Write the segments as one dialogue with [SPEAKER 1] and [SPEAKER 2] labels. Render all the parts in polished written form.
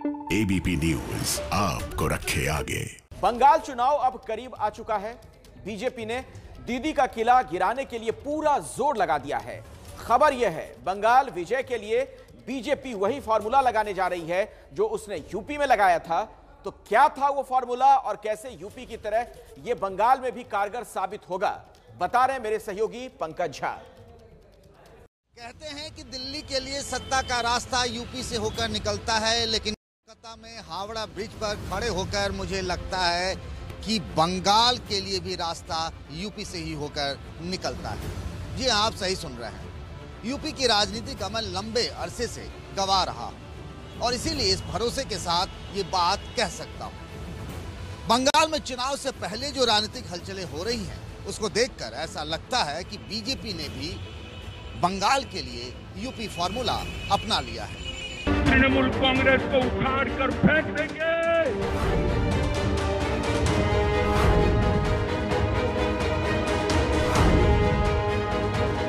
[SPEAKER 1] ABP news आपको रखे आगे।
[SPEAKER 2] बंगाल चुनाव अब करीब आ चुका है। बीजेपी ने दीदी का किला गिराने के लिए पूरा जोर लगा दिया है। खबर यह है, बंगाल विजय के लिए बीजेपी वही फॉर्मूला लगाने जा रही है जो उसने यूपी में लगाया था। तो क्या था वो फॉर्मूला और कैसे यूपी की तरह यह बंगाल में भी कारगर साबित होगा, बता रहे मेरे सहयोगी पंकज झा।
[SPEAKER 3] कहते हैं कि दिल्ली के लिए सत्ता का रास्ता यूपी से होकर निकलता है, लेकिन कोलकाता में हावड़ा ब्रिज पर खड़े होकर मुझे लगता है कि बंगाल के लिए भी रास्ता यूपी से ही होकर निकलता है। जी आप सही सुन रहे हैं, यूपी की राजनीति का मैं लंबे अरसे से गवाह रहा और इसीलिए इस भरोसे के साथ ये बात कह सकता हूँ। बंगाल में चुनाव से पहले जो राजनीतिक हलचलें हो रही हैं उसको देखकर ऐसा लगता है कि बीजेपी ने भी बंगाल के लिए यूपी फॉर्मूला अपना लिया है।
[SPEAKER 4] तृणमूल कांग्रेस को उखाड़ कर फेंक देंगे।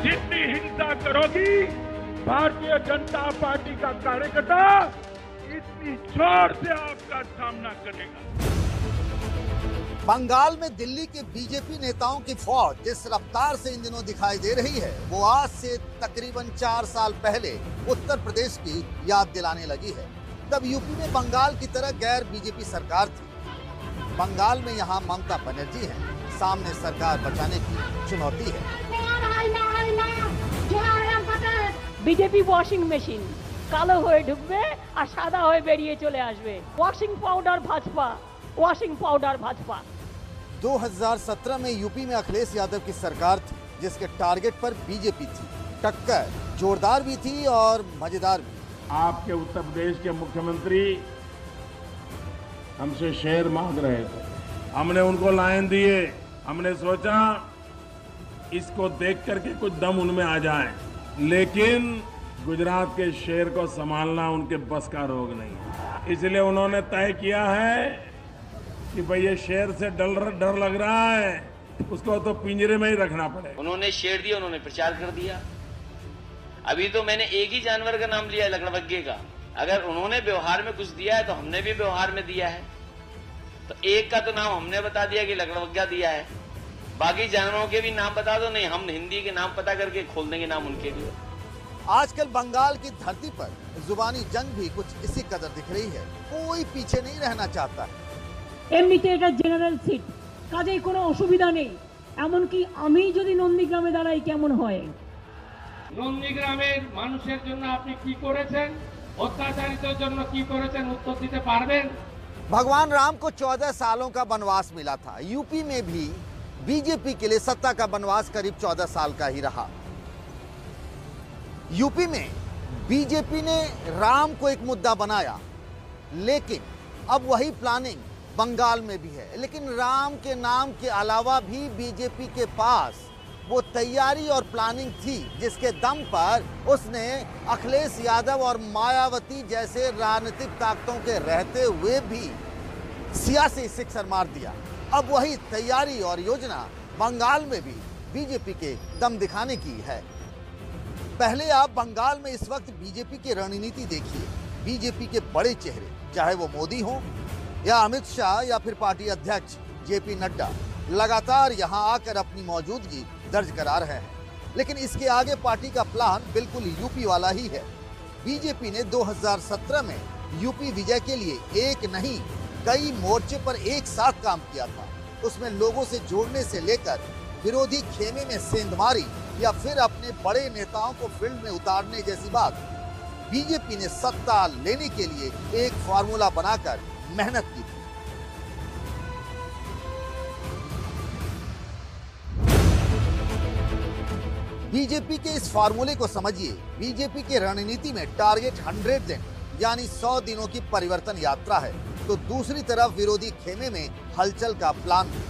[SPEAKER 4] जितनी हिंसा करोगी भारतीय जनता पार्टी का कार्यकर्ता, इतनी जोर से आपका सामना करेगा।
[SPEAKER 3] बंगाल में दिल्ली के बीजेपी नेताओं की फौज जिस रफ्तार से इन दिनों दिखाई दे रही है वो आज से तकरीबन 4 साल पहले उत्तर प्रदेश की याद दिलाने लगी है। तब यूपी में बंगाल की तरह गैर बीजेपी सरकार थी। बंगाल में यहाँ ममता बनर्जी है, सामने सरकार बचाने की चुनौती है।
[SPEAKER 5] बीजेपी वॉशिंग मशीन कालो হয়ে ঢুকবে আর সাদা হয়ে বেরিয়ে চলে আসবে। Washing powder Bhajpa, washing powder Bhajpa.
[SPEAKER 3] 2017 में यूपी में अखिलेश यादव की सरकार थी जिसके टारगेट पर बीजेपी थी। टक्कर जोरदार भी थी और मजेदार भी।
[SPEAKER 4] आपके उत्तर प्रदेश के मुख्यमंत्री हमसे शेयर मांग रहे थे, हमने उनको लाइन दिए। हमने सोचा इसको देख करके कुछ दम उनमें आ जाए, लेकिन गुजरात के शेर को संभालना उनके बस का रोग नहीं। इसलिए उन्होंने तय किया है कि भाई ये शेर से डर लग रहा है, उसको तो पिंजरे में ही रखना पड़ेगा।
[SPEAKER 6] उन्होंने शेर दिया, उन्होंने प्रचार कर दिया। अभी तो मैंने एक ही जानवर का नाम लिया है, लकड़बग्घे का। अगर उन्होंने व्यवहार में कुछ दिया है तो हमने भी व्यवहार में दिया है। तो एक का तो नाम हमने बता दिया कि लकड़बग्घा दिया है, बाकी जानवरों के भी नाम बता दो। नहीं, हम हिंदी के नाम पता करके खोल देंगे नाम उनके भी।
[SPEAKER 3] आजकल बंगाल की धरती पर जुबानी जंग भी कुछ इसी कदर दिख रही है। कोई पीछे नहीं रहना चाहता है।
[SPEAKER 5] এমনিতে এটা জেনারেল সিট, কাজেই কোনো অসুবিধা নেই। এমনকি আমি যদি নন্দীগ্রামে দাঁড়াই কেমন হয়?
[SPEAKER 7] নন্দীগ্রামের মানুষের জন্য আপনি কি করেছেন, অত্যাচারিতদের জন্য কি করেছেন, উত্তর দিতে পারবেন?
[SPEAKER 3] भगवान राम को 14 सालों का वनवास मिला था। यूपी में भी बीजेपी के लिए सत्ता का वनवास करीब 14 साल का ही रहा। यूपी में बीजेपी ने राम को एक मुद्दा बनाया, लेकिन अब वही प्लानिंग बंगाल में भी है। लेकिन राम के नाम के अलावा भी बीजेपी के पास वो तैयारी और प्लानिंग थी जिसके दम पर उसने अखिलेश यादव और मायावती जैसे राजनीतिक ताकतों के रहते हुए भी सियासी सिक्सर मार दिया। अब वही तैयारी और योजना बंगाल में भी बीजेपी के दम दिखाने की है। पहले आप बंगाल में इस वक्त बीजेपी की रणनीति देखिए। बीजेपी के बड़े चेहरे, चाहे वो मोदी हो या अमित शाह या फिर पार्टी अध्यक्ष जेपी नड्डा, लगातार यहां आकर अपनी मौजूदगी दर्ज करा रहे हैं। लेकिन इसके आगे पार्टी का प्लान बिल्कुल यूपी वाला ही है। बीजेपी ने 2017 में यूपी विजय के लिए एक नहीं कई मोर्चे पर एक साथ काम किया था। उसमें लोगों से जोड़ने से लेकर विरोधी खेमे में सेंधमारी या फिर अपने बड़े नेताओं को फील्ड में उतारने जैसी बात, बीजेपी ने सत्ता लेने के लिए एक फार्मूला बनाकर मेहनत की थी। बीजेपी के इस फार्मूले को समझिए। बीजेपी की रणनीति में टारगेट 100 दिन यानी 100 दिनों की परिवर्तन यात्रा है, तो दूसरी तरफ विरोधी खेमे में हलचल का प्लान है।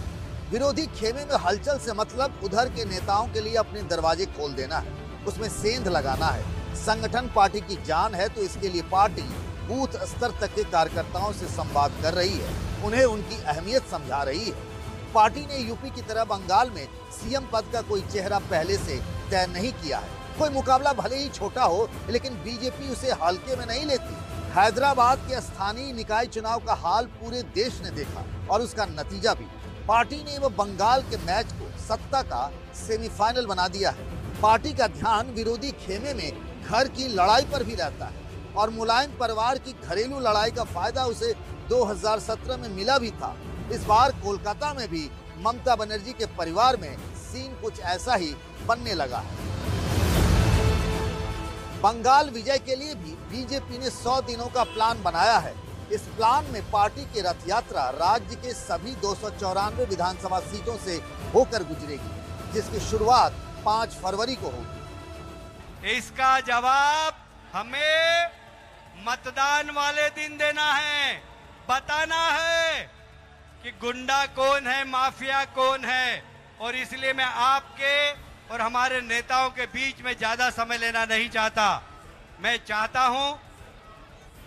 [SPEAKER 3] विरोधी खेमे में हलचल से मतलब उधर के नेताओं के लिए अपने दरवाजे खोल देना है, उसमें सेंध लगाना है। संगठन पार्टी की जान है, तो इसके लिए पार्टी बूथ स्तर तक के कार्यकर्ताओं से संवाद कर रही है, उन्हें उनकी अहमियत समझा रही है। पार्टी ने यूपी की तरह बंगाल में सीएम पद का कोई चेहरा पहले से तय नहीं किया है। कोई मुकाबला भले ही छोटा हो, लेकिन बीजेपी उसे हल्के में नहीं लेती। हैदराबाद के स्थानीय निकाय चुनाव का हाल पूरे देश ने देखा और उसका नतीजा भी। पार्टी ने वो बंगाल के मैच को सत्ता का सेमीफाइनल बना दिया है। पार्टी का ध्यान विरोधी खेमे में घर की लड़ाई पर भी रहता है और मुलायम परिवार की घरेलू लड़ाई का फायदा उसे 2017 में मिला भी था। इस बार कोलकाता में भी ममता बनर्जी के परिवार में सीन कुछ ऐसा ही बनने लगा है। बंगाल विजय के लिए भी बीजेपी ने 100 दिनों का प्लान बनाया है। इस प्लान में पार्टी की रथ यात्रा राज्य के सभी 294 विधानसभा सीटों से होकर गुजरेगी, जिसकी शुरुआत 5 फरवरी को होगी।
[SPEAKER 8] इसका जवाब हमें मतदान वाले दिन देना है, बताना है कि गुंडा कौन है, माफिया कौन है। और इसलिए मैं आपके और हमारे नेताओं के बीच में ज्यादा समय लेना नहीं चाहता। मैं चाहता हूं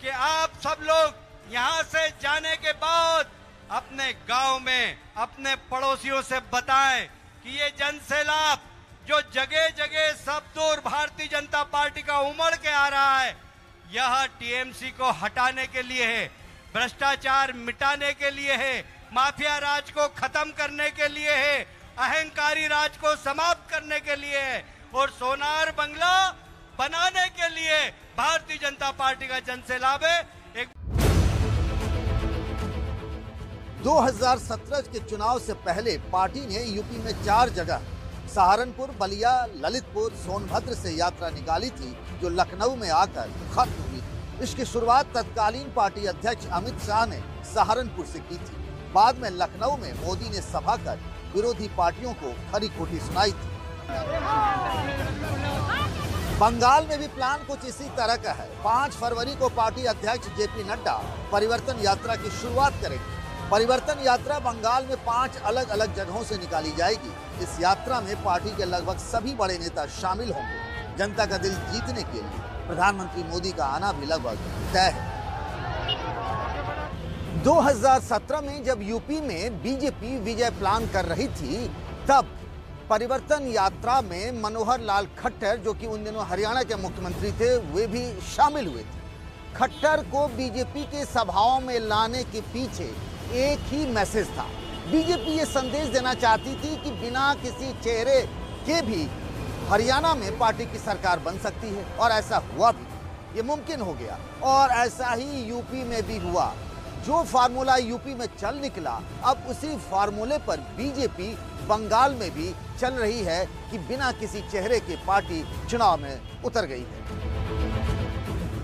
[SPEAKER 8] कि आप सब लोग यहां से जाने के बाद अपने गांव में अपने पड़ोसियों से बताएं कि ये जन सैलाब जो जगह जगह सब दूर भारतीय जनता पार्टी का उमड़ के आ रहा है, यह टीएमसी को हटाने के लिए है, भ्रष्टाचार मिटाने के लिए है, माफिया राज को खत्म करने के लिए है, अहंकारी राज को समाप्त करने के लिए है और सोनार बंगला बनाने के लिए भारतीय जनता पार्टी का जनसैलाब है।
[SPEAKER 3] 2017 के चुनाव से पहले पार्टी ने यूपी में 4 जगह सहारनपुर, बलिया, ललितपुर, सोनभद्र से यात्रा निकाली थी, जो लखनऊ में आकर खत्म हुई थी। इसकी शुरुआत तत्कालीन पार्टी अध्यक्ष अमित शाह ने सहारनपुर से की थी। बाद में लखनऊ में मोदी ने सभा कर विरोधी पार्टियों को खरी खोटी सुनाई थी। बंगाल में भी प्लान कुछ इसी तरह का है। 5 फरवरी को पार्टी अध्यक्ष जेपी नड्डा परिवर्तन यात्रा की शुरुआत करेंगे। परिवर्तन यात्रा बंगाल में 5 अलग अलग जगहों से निकाली जाएगी। इस यात्रा में पार्टी के लगभग सभी बड़े नेता शामिल होंगे। जनता का दिल जीतने के लिए प्रधानमंत्री मोदी का आना भी लगभग तय है। 2017 में जब यूपी में बीजेपी विजय प्लान कर रही थी, तब परिवर्तन यात्रा में मनोहर लाल खट्टर, जो कि उन दिनों हरियाणा के मुख्यमंत्री थे, वे भी शामिल हुए थे। खट्टर को बीजेपी के सभाओं में लाने के पीछे एक ही मैसेज था। बीजेपी ये संदेश देना चाहती थी कि बिना किसी चेहरे के भी हरियाणा में पार्टी की सरकार बन सकती है, और ऐसा हुआ भी। ये मुमकिन हो गया और ऐसा ही यूपी में भी हुआ। जो फार्मूला यूपी में चल निकला, अब उसी फार्मूले पर बीजेपी बंगाल में भी चल रही है कि बिना किसी चेहरे के पार्टी चुनाव में उतर गई है।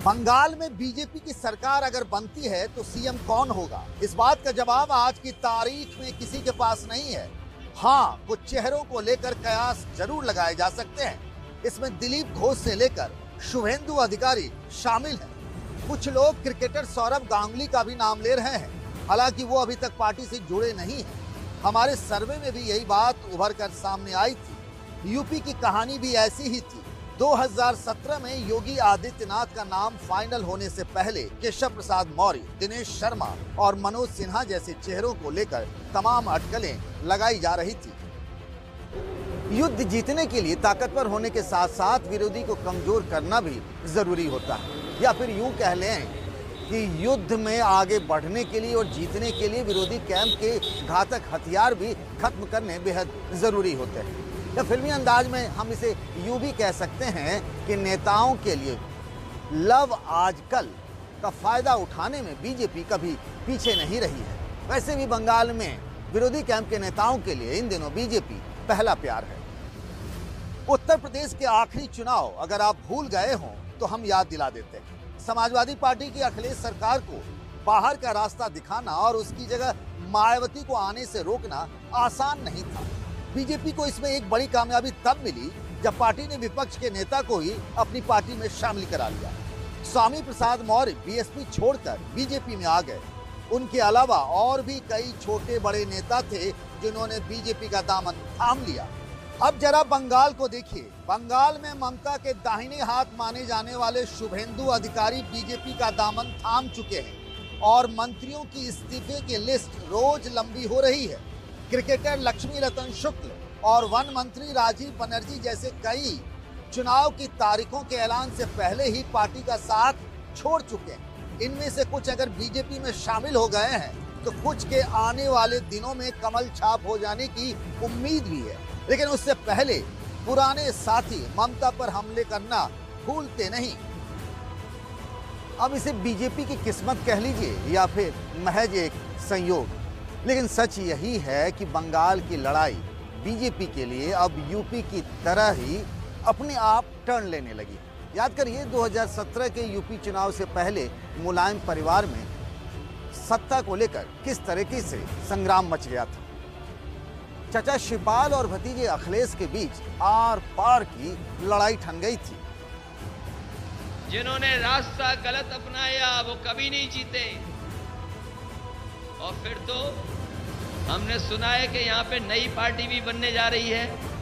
[SPEAKER 3] बंगाल में बीजेपी की सरकार अगर बनती है तो सीएम कौन होगा, इस बात का जवाब आज की तारीख में किसी के पास नहीं है। हाँ, कुछ चेहरों को लेकर कयास जरूर लगाए जा सकते हैं। इसमें दिलीप घोष से लेकर शुभेंदु अधिकारी शामिल हैं। कुछ लोग क्रिकेटर सौरव गांगुली का भी नाम ले रहे हैं, हालांकि वो अभी तक पार्टी से जुड़े नहीं हैं। हमारे सर्वे में भी यही बात उभर कर सामने आई थी। यूपी की कहानी भी ऐसी ही थी। 2017 में योगी आदित्यनाथ का नाम फाइनल होने से पहले केशव प्रसाद मौर्य, दिनेश शर्मा और मनोज सिन्हा जैसे चेहरों को लेकर तमाम अटकलें लगाई जा रही थी। युद्ध जीतने के लिए ताकतवर होने के साथ साथ विरोधी को कमजोर करना भी जरूरी होता है, या फिर यूं कह लें कि युद्ध में आगे बढ़ने के लिए और जीतने के लिए विरोधी कैंप के घातक हथियार भी खत्म करने बेहद जरूरी होते हैं। या फिल्मी अंदाज में हम इसे यूं भी कह सकते हैं कि नेताओं के लिए लव आजकल का फायदा उठाने में बीजेपी कभी पीछे नहीं रही है। वैसे भी बंगाल में विरोधी कैंप के नेताओं के लिए इन दिनों बीजेपी पहला प्यार है। उत्तर प्रदेश के आखिरी चुनाव अगर आप भूल गए हों तो हम याद दिला देते हैं। समाजवादी पार्टी की अखिलेश सरकार को बाहर का रास्ता दिखाना और उसकी जगह मायावती को आने से रोकना आसान नहीं था। बीजेपी को इसमें एक बड़ी कामयाबी तब मिली जब पार्टी ने विपक्ष के नेता को ही अपनी पार्टी में शामिल करा लिया। स्वामी प्रसाद मौर्य बीएसपी छोड़कर बीजेपी में आ गए। उनके अलावा और भी कई छोटे बड़े नेता थे जिन्होंने बीजेपी का दामन थाम लिया। अब जरा बंगाल को देखिए। बंगाल में ममता के दाहिने हाथ माने जाने वाले शुभेंदु अधिकारी बीजेपी का दामन थाम चुके हैं और मंत्रियों की इस्तीफे की लिस्ट रोज लंबी हो रही है। क्रिकेटर लक्ष्मी रतन शुक्ल और वन मंत्री राजीव बनर्जी जैसे कई चुनाव की तारीखों के ऐलान से पहले ही पार्टी का साथ छोड़ चुके हैं। इनमें से कुछ अगर बीजेपी में शामिल हो गए हैं तो कुछ के आने वाले दिनों में कमल छाप हो जाने की उम्मीद भी है। लेकिन उससे पहले पुराने साथी ममता पर हमले करना भूलते नहीं। अब इसे बीजेपी की किस्मत कह लीजिए या फिर महज एक संयोग, लेकिन सच यही है कि बंगाल की लड़ाई बीजेपी के लिए अब यूपी की तरह ही अपने आप टर्न लेने लगी। याद करिए 2017 के यूपी चुनाव से पहले मुलायम परिवार में सत्ता को लेकर किस तरीके से संग्राम मच गया था। चाचा शिवपाल और भतीजे अखिलेश के बीच आर पार की लड़ाई ठन गई थी।
[SPEAKER 6] जिन्होंने रास्ता गलत अपनाया वो कभी नहीं जीते। और फिर तो हमने सुना है कि यहाँ पे नई पार्टी भी बनने जा रही है।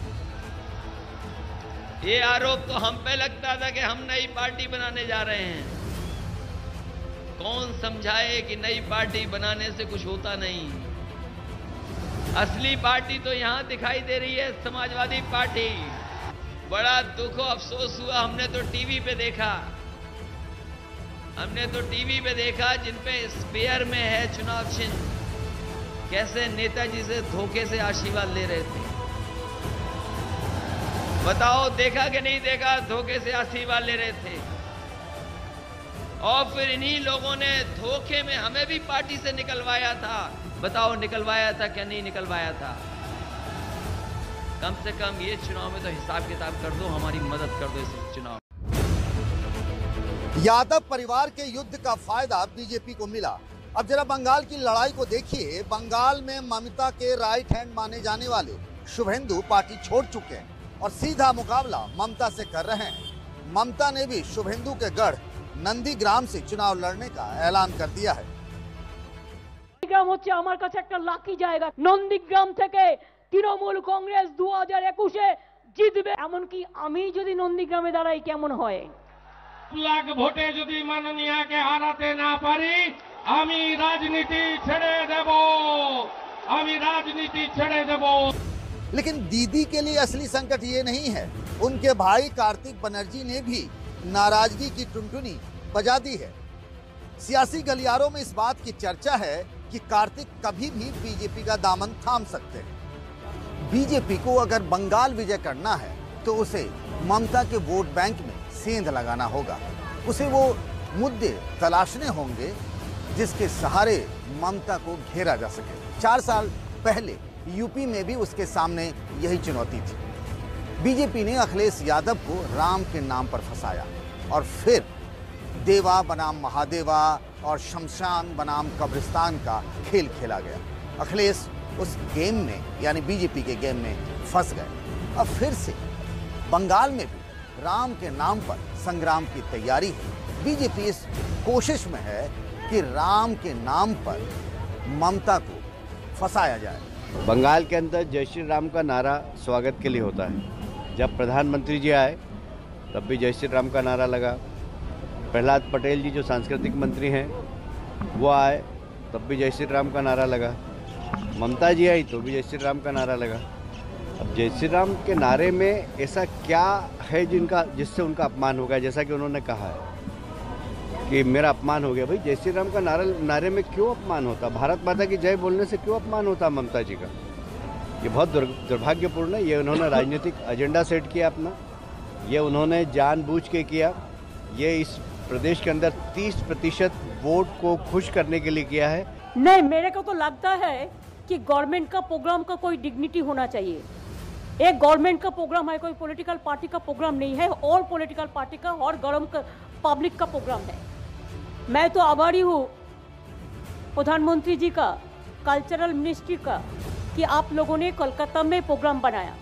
[SPEAKER 6] ये आरोप तो हम पे लगता था कि हम नई पार्टी बनाने जा रहे हैं। कौन समझाए कि नई पार्टी बनाने से कुछ होता नहीं। असली पार्टी तो यहाँ दिखाई दे रही है, समाजवादी पार्टी। बड़ा दुख और अफसोस हुआ, हमने तो टीवी पे देखा जिनपे स्पेयर में है चुनाव चिन्ह, कैसे नेताजी से धोखे से आशीर्वाद ले रहे थे। बताओ देखा कि नहीं देखा? धोखे से आशीर्वाद ले रहे थे। और फिर इन्हीं लोगों ने धोखे में हमें भी पार्टी से निकलवाया था। बताओ निकलवाया था क्या नहीं निकलवाया था? कम से कम ये चुनाव में तो हिसाब किताब कर दो, हमारी मदद कर दो इस चुनाव।
[SPEAKER 3] यादव परिवार के युद्ध का फायदा बीजेपी को मिला। अब जरा बंगाल की लड़ाई को देखिए। बंगाल में ममता के राइट हैंड माने जाने वाले शुभेंदु पार्टी छोड़ चुके हैं और सीधा मुकाबला ममता से कर रहे हैं। ममता ने भी शुभेंदु के गढ़ नंदीग्राम से चुनाव लड़ने का ऐलान कर दिया है।
[SPEAKER 5] নন্দীগ্রাম হচ্ছে আমার কাছে একটা লাকি জায়গা। নন্দীগ্রাম থেকে তৃণমূল কংগ্রেস 2021-এ জিতবে, এমনকি আমি যদি নন্দীগ্রামে দাঁড়াই কেমন হয়?
[SPEAKER 7] লাখ ভোটে যদি মাননীয়াকে হারাতে না পারি আমি রাজনীতি ছেড়ে দেব।
[SPEAKER 3] लेकिन दीदी के लिए असली संकट ये नहीं है। उनके भाई कार्तिक बनर्जी ने भी नाराजगी की टुनटुनी बजा दी है। सियासी गलियारों में इस बात की चर्चा है कि कार्तिक कभी भी बीजेपी का दामन थाम सकते हैं। बीजेपी को अगर बंगाल विजय करना है तो उसे ममता के वोट बैंक में सेंध लगाना होगा। उसे वो मुद्दे तलाशने होंगे जिसके सहारे ममता को घेरा जा सके। 4 साल पहले यूपी में भी उसके सामने यही चुनौती थी। बीजेपी ने अखिलेश यादव को राम के नाम पर फंसाया और फिर देवा बनाम महादेवा और शमशान बनाम कब्रिस्तान का खेल खेला गया। अखिलेश उस गेम में यानी बीजेपी के गेम में फंस गए। अब फिर से बंगाल में भी राम के नाम पर संग्राम की तैयारी है। बीजेपी इस कोशिश में है कि राम के नाम पर ममता को फंसाया जाए।
[SPEAKER 9] बंगाल के अंदर जय श्री राम का नारा स्वागत के लिए होता है। जब प्रधानमंत्री जी आए तब भी जय श्री राम का नारा लगा। प्रहलाद पटेल जी जो सांस्कृतिक मंत्री हैं वो आए तब भी जय श्री राम का नारा लगा। ममता जी आई तो भी जय श्री राम का नारा लगा। अब जय श्री राम के नारे में ऐसा क्या है जिससे उनका अपमान होगा? जैसा कि उन्होंने कहा है कि मेरा अपमान हो गया। भाई जय श्री राम का नारे में क्यों अपमान होता? भारत माता की जय बोलने से क्यों अपमान होता ममता जी का? ये बहुत दुर्भाग्यपूर्ण है। ये उन्होंने राजनीतिक एजेंडा सेट किया अपना, ये उन्होंने जानबूझ के किया। ये इस प्रदेश के अंदर 30% वोट को खुश करने के लिए किया है।
[SPEAKER 5] नहीं, मेरे को तो लगता है कि गवर्नमेंट का प्रोग्राम का कोई डिग्निटी होना चाहिए। एक गवर्नमेंट का प्रोग्राम है, कोई पॉलिटिकल पार्टी का प्रोग्राम नहीं है। ऑल पॉलिटिकल पार्टी का और पब्लिक का प्रोग्राम है। मैं तो आभारी हूँ प्रधानमंत्री जी का, कल्चरल मिनिस्ट्री का, कि आप लोगों ने कोलकाता में प्रोग्राम बनाया,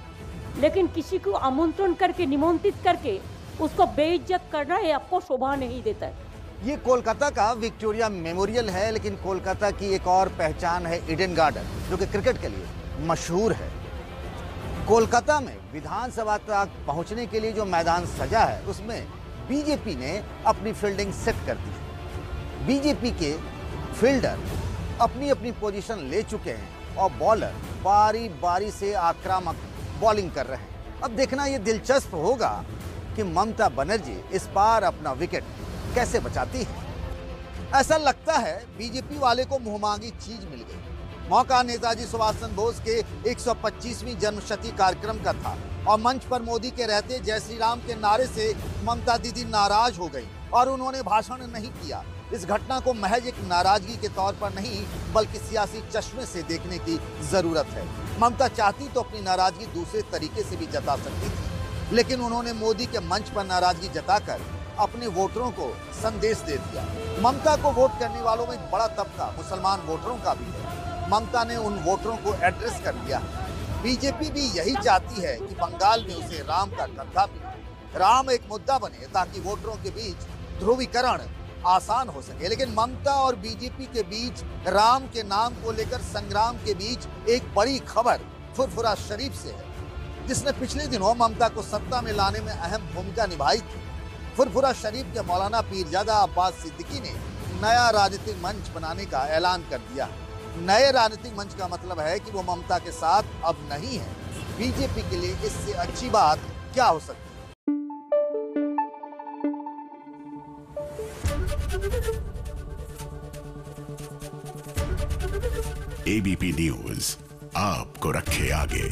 [SPEAKER 5] लेकिन किसी को आमंत्रण करके निमंत्रित करके उसको बेइज्जत करना ये आपको शोभा नहीं देता है।
[SPEAKER 3] ये कोलकाता का विक्टोरिया मेमोरियल है, लेकिन कोलकाता की एक और पहचान है ईडन गार्डन, जो कि क्रिकेट के लिए मशहूर है। कोलकाता में विधानसभा तक पहुंचने के लिए जो मैदान सजा है उसमें बीजेपी ने अपनी फील्डिंग सेट कर दी है। बीजेपी के फील्डर अपनी अपनी पोजीशन ले चुके हैं और बॉलर बारी बारी से आक्रामक बॉलिंग कर रहे हैं। अब देखना ये दिलचस्प होगा कि ममता बनर्जी इस बार अपना विकेट कैसे बचाती है। ऐसा लगता है बीजेपी वाले को मुंहमांगी चीज मिल गई। मौका नेताजी सुभाष चंद्र बोस के 125वीं जन्मशती कार्यक्रम का था और मंच पर मोदी के रहते जय श्री राम के नारे से ममता दीदी नाराज हो गई और उन्होंने भाषण नहीं किया। इस घटना को महज एक नाराजगी के तौर पर नहीं बल्कि सियासी चश्मे से देखने की जरूरत है। ममता चाहती तो अपनी नाराजगी दूसरे तरीके से भी जता सकती थी, लेकिन उन्होंने मोदी के मंच पर नाराजगी जताकर अपने वोटरों को संदेश दे दिया। ममता को वोट करने वालों में एक बड़ा तबका मुसलमान वोटरों का भी है। ममता ने उन वोटरों को एड्रेस कर दिया। बीजेपी भी यही चाहती है कि बंगाल में उसे राम का कंधा मिले, राम एक मुद्दा बने ताकि वोटरों के बीच ध्रुवीकरण आसान हो सके। लेकिन ममता और बीजेपी के बीच राम के नाम को लेकर संग्राम के बीच एक बड़ी खबर फुरफुरा शरीफ से है, जिसने पिछले दिनों ममता को सत्ता में लाने में अहम भूमिका निभाई थी। फुरफुरा शरीफ के मौलाना पीरजादा अब्बास सिद्दीकी ने नया राजनीतिक मंच बनाने का ऐलान कर दिया। नए राजनीतिक मंच का मतलब है कि वो ममता के साथ अब नहीं है। बीजेपी के लिए इससे अच्छी बात क्या हो सकती है?
[SPEAKER 1] एबीपी न्यूज आपको रखे आगे।